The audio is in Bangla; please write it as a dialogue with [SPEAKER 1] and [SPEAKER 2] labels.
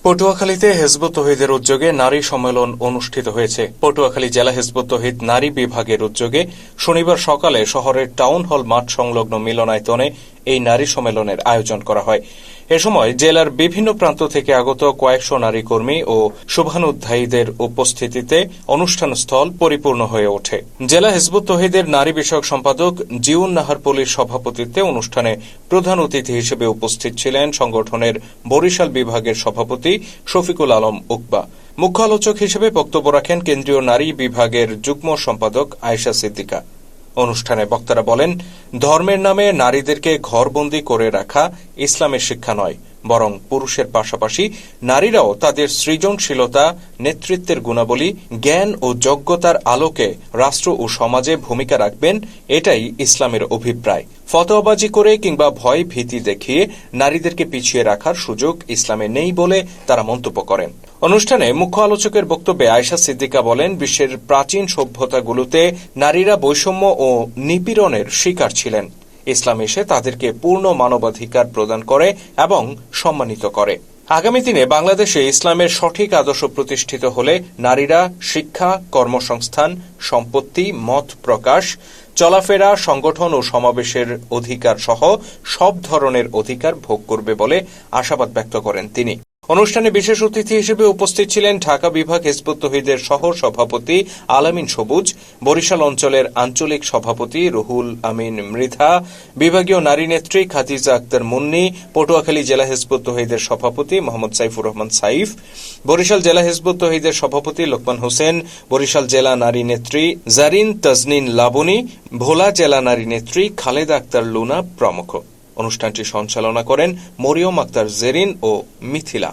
[SPEAKER 1] পটুয়াখালীতে হিজবুত তৌহিদের উদ্যোগে নারী সম্মেলন অনুষ্ঠিত হয়েছে। পটুয়াখালী জেলা হিজবুত তৌহিদ নারী বিভাগের উদ্যোগে শনিবার সকালে শহরের টাউন হল মাঠ সংলগ্ন মিলনায়তনে এই নারী সম্মেলনের আয়োজন করা হয়। এ সময় জেলার বিভিন্ন প্রান্ত থেকে আগত কয়েকশো নারী কর্মী ও শুভানুধ্যায়ীদের উপস্থিতিতে অনুষ্ঠানস্থল পরিপূর্ণ হয়ে ওঠে। জেলা হিজবুত তৌহিদের নারী বিষয়ক সম্পাদক জিউন নাহার পলির সভাপতিত্বে অনুষ্ঠানে প্রধান অতিথি হিসেবে উপস্থিত ছিলেন সংগঠনের বরিশাল বিভাগের সভাপতি শফিকুল আলম উকবা। মুখ্য আলোচক হিসেবে বক্তব্য রাখেন কেন্দ্রীয় নারী বিভাগের যুগ্ম সম্পাদক আয়েশা সিদ্দিকা। অনুষ্ঠানে বক্তারা বলেন, ধর্মের নামে নারীদেরকে ঘরবন্দি করে রাখা ইসলামের শিক্ষা নয়, বরং পুরুষের পাশাপাশি নারীরাও তাদের সৃজনশীলতা, নেতৃত্বের গুণাবলী, জ্ঞান ও যোগ্যতার আলোকে রাষ্ট্র ও সমাজে ভূমিকা রাখবেন, এটাই ইসলামের অভিপ্রায়। ফতোয়াবাজি করে কিংবা ভয় ভীতি দেখিয়ে নারীদেরকে পিছিয়ে রাখার সুযোগ ইসলামে নেই বলে তারা মন্তব্য করেন। অনুষ্ঠানে মুখ্য আলোচকের বক্তব্যে আয়েশা সিদ্দিকা বলেন, বিশ্বের প্রাচীন সভ্যতাগুলোতে নারীরা বৈষম্য ও নিপীড়নের শিকার ছিলেন। ইসলাম এসে তাদেরকে পূর্ণ মানবাধিকার প্রদান করে এবং সম্মানিত করে। আগামী দিনে বাংলাদেশে ইসলামের সঠিক আদর্শ প্রতিষ্ঠিত হলে নারীরা শিক্ষা, কর্মসংস্থান, সম্পত্তি, মত প্রকাশ, চলাফেরা, সংগঠন ও সমাবেশের অধিকার সহ সব ধরনের অধিকার ভোগ করবে বলে আশাবাদ ব্যক্ত করেন তিনি। অনুষ্ঠানে বিশেষ অতিথি হিসেবে উপস্থিত ছিলেন ঢাকা বিভাগ হিজবুত তৌহিদের সহ সভাপতি আলামিন সবুজ, বরিশাল অঞ্চলের আঞ্চলিক সভাপতি রুহুল আমিন মৃধা, বিভাগীয় নারী নেত্রী খাদিজা আক্তার মুন্নি, পটুয়াখালী জেলা হিজবুত তৌহিদের সভাপতি মোহাম্মদ সাইফুর রহমান সাইফ, বরিশাল জেলা হিজবুত তৌহিদের সভাপতি লোকমান হোসেন, বরিশাল জেলা নারী নেত্রী জারিন তাজনিন লাবনী, ভোলা জেলা নারী নেত্রী খালেদা আক্তার লুনা প্রমুখ। অনুষ্ঠানটি সঞ্চালনা করেন মরিয়ম আক্তার জেরিন ও মিথিলা।